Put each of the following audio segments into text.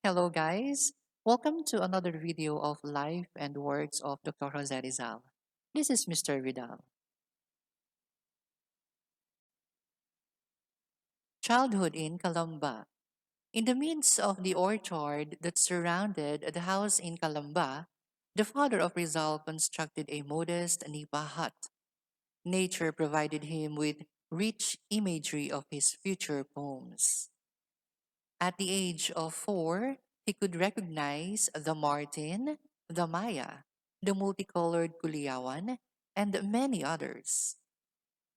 Hello, guys. Welcome to another video of life and works of Dr. Jose Rizal. This is Mr. Vidal. Childhood in Calamba. In the midst of the orchard that surrounded the house in Calamba, the father of Rizal constructed a modest nipa hut. Nature provided him with rich imagery of his future poems. At the age of 4, he could recognize the martin, the maya, the multicolored kuliawan, and many others.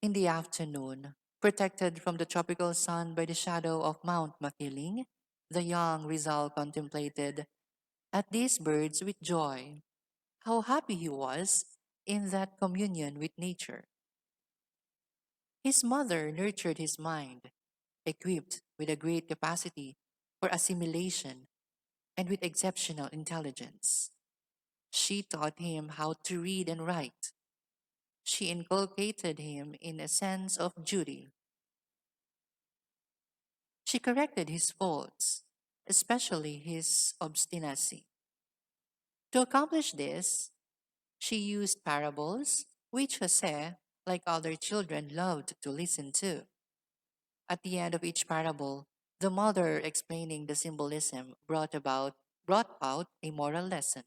In the afternoon, protected from the tropical sun by the shadow of Mount Makiling, the young Rizal contemplated at these birds with joy. How happy he was in that communion with nature. His mother nurtured his mind, equipped with a great capacity for assimilation and with exceptional intelligence. She taught him how to read and write. She inculcated him in a sense of duty. She corrected his faults, especially his obstinacy. To accomplish this, she used parables, which Jose, like other children, loved to listen to. At the end of each parable, the mother explaining the symbolism brought out a moral lesson.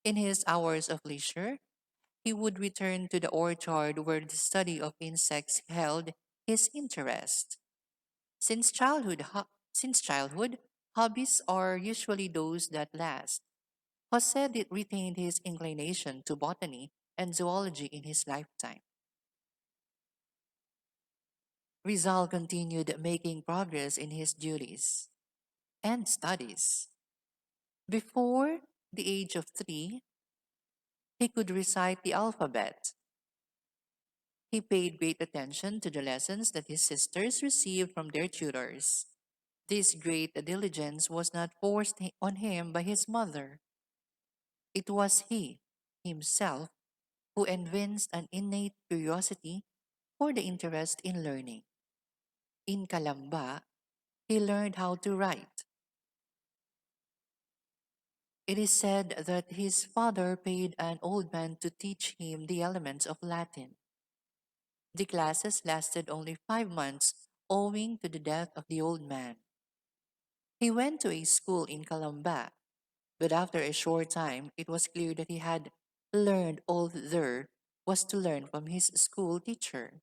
In his hours of leisure, he would return to the orchard where the study of insects held his interest. Since childhood, hobbies are usually those that last. Jose retained his inclination to botany and zoology in his lifetime. Rizal continued making progress in his duties and studies. Before the age of 3, he could recite the alphabet. He paid great attention to the lessons that his sisters received from their tutors. This great diligence was not forced on him by his mother. It was he, himself, who evinced an innate curiosity for the interest in learning. In Calamba, he learned how to write. It is said that his father paid an old man to teach him the elements of Latin. The classes lasted only 5 months owing to the death of the old man. He went to a school in Calamba, but after a short time it was clear that he had learned all there was to learn from his school teacher.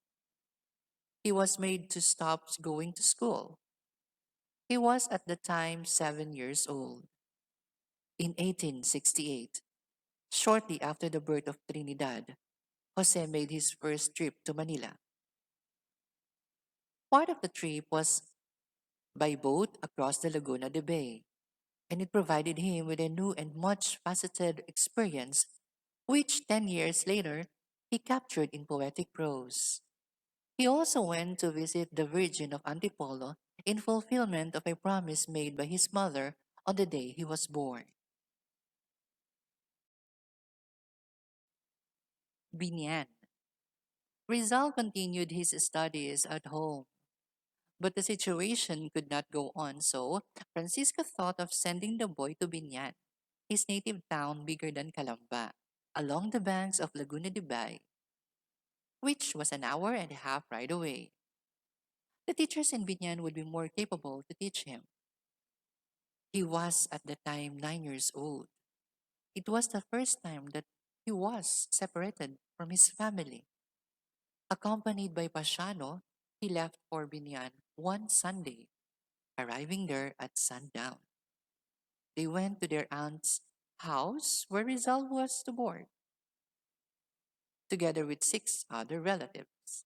He was made to stop going to school. He was at the time 7 years old. In 1868, shortly after the birth of Trinidad, Jose made his first trip to Manila. Part of the trip was by boat across the Laguna de Bay, and it provided him with a new and much faceted experience, which 10 years later he captured in poetic prose. He also went to visit the Virgin of Antipolo in fulfillment of a promise made by his mother on the day he was born. Binyan. Rizal continued his studies at home, but the situation could not go on, so Francisco thought of sending the boy to Binyan, his native town bigger than Calamba, along the banks of Laguna de Bay, which was an hour and a half ride away. The teachers in Binyan would be more capable to teach him. He was at the time 9 years old. It was the first time that he was separated from his family. Accompanied by Pasiano, he left for Binyan one Sunday, arriving there at sundown. They went to their aunt's house where Rizal was to board, together with 6 other relatives.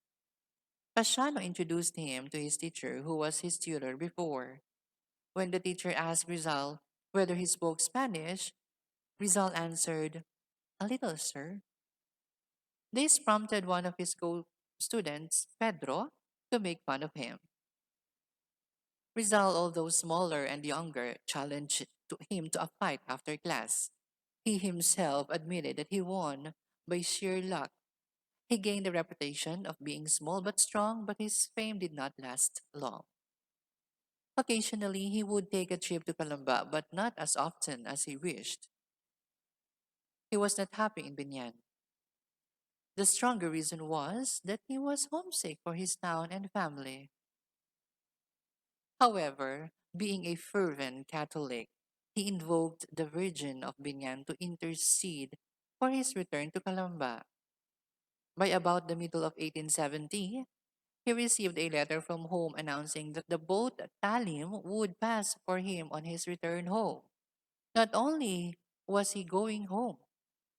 Pasiano introduced him to his teacher, who was his tutor before. When the teacher asked Rizal whether he spoke Spanish, Rizal answered, "A little, sir." This prompted one of his co-students, Pedro, to make fun of him. Rizal, although smaller and younger, challenged him to a fight after class. He himself admitted that he won by sheer luck. He gained a reputation of being small but strong, but his fame did not last long. Occasionally, he would take a trip to Calamba, but not as often as he wished. He was not happy in Binyan. The stronger reason was that he was homesick for his town and family. However, being a fervent Catholic, he invoked the Virgin of Binyan to intercede for his return to Calamba. By about the middle of 1870, he received a letter from home announcing that the boat Talim would pass for him on his return home. Not only was he going home,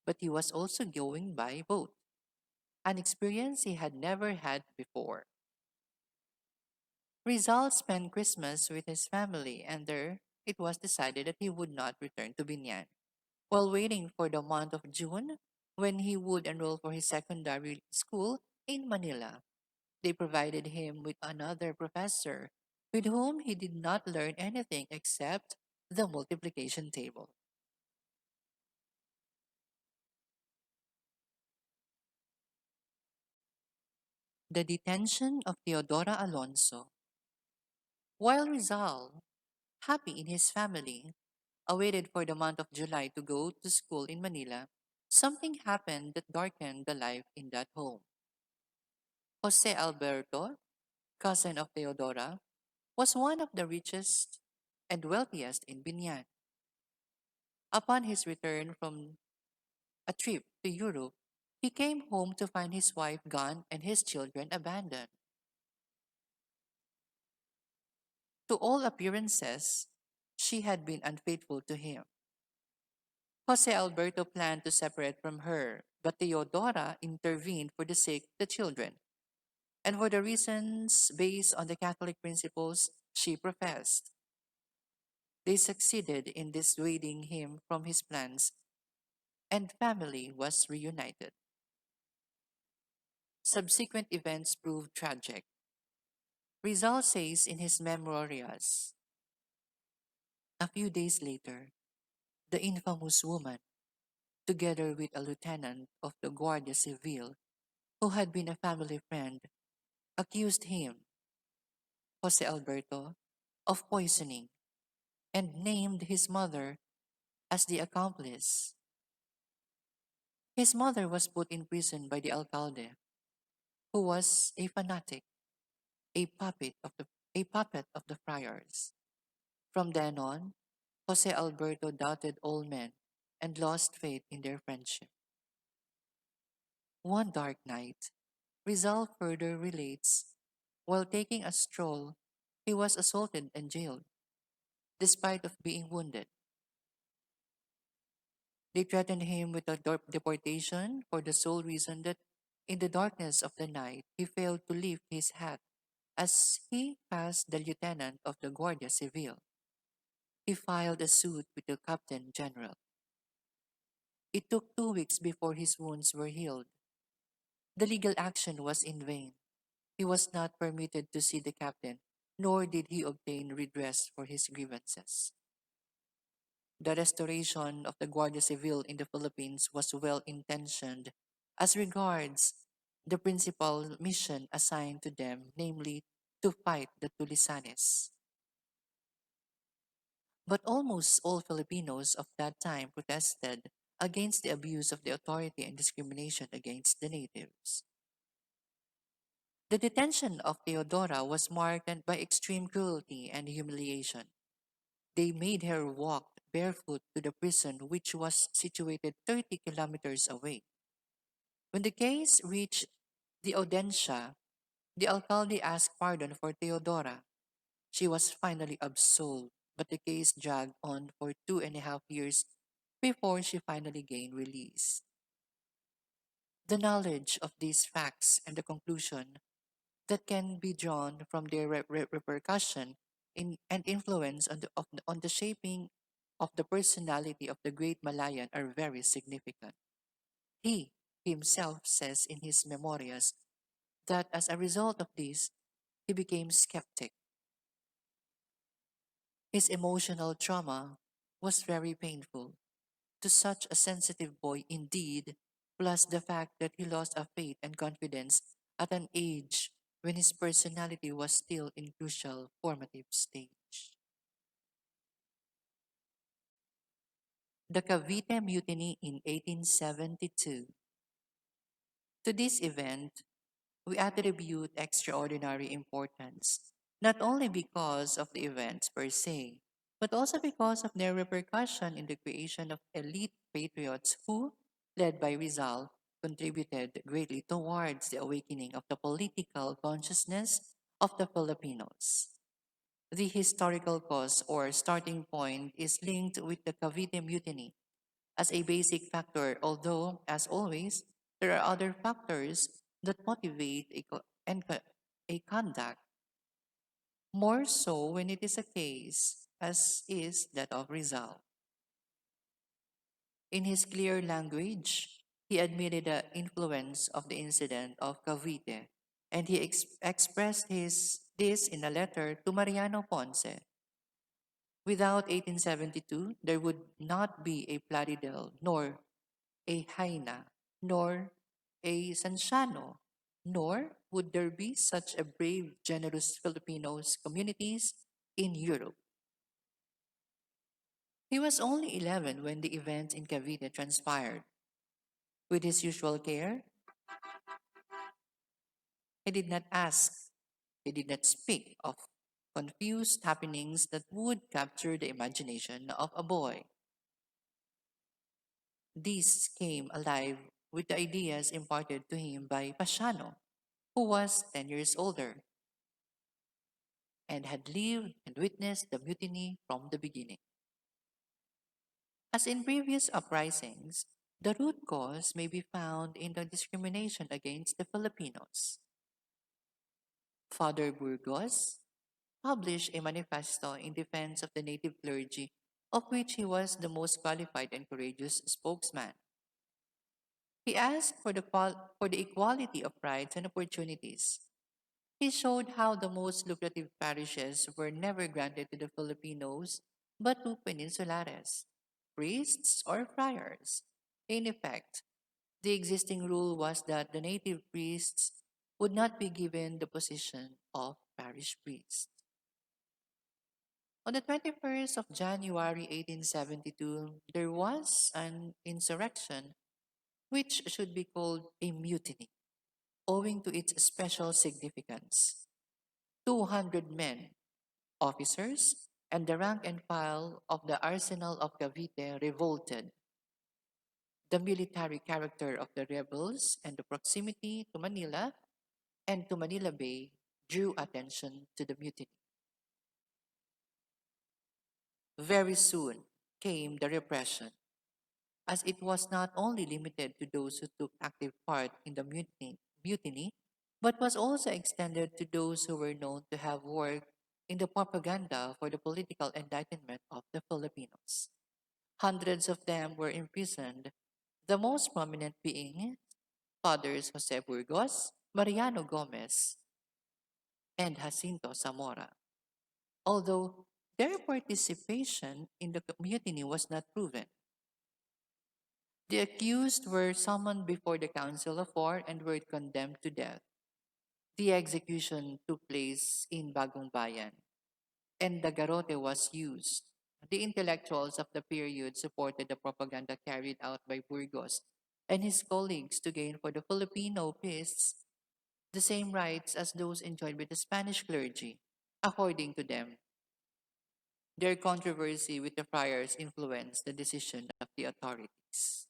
but he was also going by boat, an experience he had never had before. Rizal spent Christmas with his family, and there it was decided that he would not return to Binyan. While waiting for the month of June, when he would enroll for his secondary school in Manila, they provided him with another professor with whom he did not learn anything except the multiplication table. The detention of Theodora Alonso. While Rizal, happy in his family, awaited for the month of July to go to school in Manila, something happened that darkened the life in that home. Jose Alberto, cousin of Theodora, was one of the richest and wealthiest in Binyan. Upon his return from a trip to Europe, he came home to find his wife gone and his children abandoned. To all appearances, she had been unfaithful to him. Jose Alberto planned to separate from her, but Theodora intervened for the sake of the children and for the reasons based on the Catholic principles she professed. They succeeded in dissuading him from his plans, and family was reunited. Subsequent events proved tragic. Rizal says in his memorials, a few days later, the infamous woman, together with a lieutenant of the Guardia Civil who had been a family friend, accused him, Jose Alberto, of poisoning and named his mother as the accomplice. His mother was put in prison by the alcalde, who was a fanatic, a puppet of the a puppet of the friars. From then on, Jose Alberto doubted all men and lost faith in their friendship. One dark night, Rizal further relates, while taking a stroll, he was assaulted and jailed, despite of being wounded. They threatened him with a deportation for the sole reason that in the darkness of the night he failed to lift his hat as he passed the lieutenant of the Guardia Civil. He filed a suit with the Captain General. It took 2 weeks before his wounds were healed. The legal action was in vain. He was not permitted to see the captain, nor did he obtain redress for his grievances. The restoration of the Guardia Civil in the Philippines was well intentioned as regards the principal mission assigned to them, namely to fight the Tulisanes. But almost all Filipinos of that time protested against the abuse of the authority and discrimination against the natives. The detention of Theodora was marked by extreme cruelty and humiliation. They made her walk barefoot to the prison, which was situated 30 kilometers away. When the case reached the audiencia, the alcalde asked pardon for Theodora. She was finally absolved, but the case dragged on for 2.5 years before she finally gained release. The knowledge of these facts and the conclusion that can be drawn from their repercussion and influence on the shaping of the personality of the great Malayan are very significant. He himself says in his memorias that as a result of this, he became skeptic. His emotional trauma was very painful to such a sensitive boy indeed, plus the fact that he lost a faith and confidence at an age when his personality was still in crucial formative stage. the Cavite Mutiny in 1872. To this event, we attribute extraordinary importance, not only because of the events per se, but also because of their repercussion in the creation of elite patriots who, led by Rizal, contributed greatly towards the awakening of the political consciousness of the Filipinos. The historical cause or starting point is linked with the Cavite Mutiny as a basic factor, although, as always, there are other factors that motivate a conduct, more so when it is a case, as is that of Rizal. In his clear language, he admitted the influence of the incident of Cavite, and he expressed this in a letter to Mariano Ponce. Without 1872, there would not be a Plaridel, nor a Haina, nor a Sanciano, nor would there be such a brave, generous Filipinos communities in Europe. He was only 11 when the events in Cavite transpired. With his usual care, he did not ask, he did not speak of confused happenings that would capture the imagination of a boy. These came alive with the ideas imparted to him by Pasiano, who was 10 years older and had lived and witnessed the mutiny from the beginning. As in previous uprisings, the root cause may be found in the discrimination against the Filipinos. Father Burgos published a manifesto in defense of the native clergy, of which he was the most qualified and courageous spokesman. He asked for the equality of rights and opportunities. He showed how the most lucrative parishes were never granted to the Filipinos but to peninsulares, priests, or friars. In effect, the existing rule was that the native priests would not be given the position of parish priest. On the 21st of January 1872, there was an insurrection which should be called a mutiny, owing to its special significance. 200 men, officers, and the rank and file of the arsenal of Cavite revolted. The military character of the rebels and the proximity to Manila and to Manila Bay drew attention to the mutiny. Very soon came the repression, as it was not only limited to those who took active part in the mutiny, but was also extended to those who were known to have worked in the propaganda for the political enlightenment of the Filipinos. Hundreds of them were imprisoned, the most prominent being Fathers Jose Burgos, Mariano Gomez, and Jacinto Zamora. Although their participation in the mutiny was not proven, the accused were summoned before the Council of War and were condemned to death. The execution took place in Bagong Bayan, and the garrote was used. The intellectuals of the period supported the propaganda carried out by Burgos and his colleagues to gain for the Filipino peace the same rights as those enjoyed by the Spanish clergy. According to them, their controversy with the friars influenced the decision of the authorities.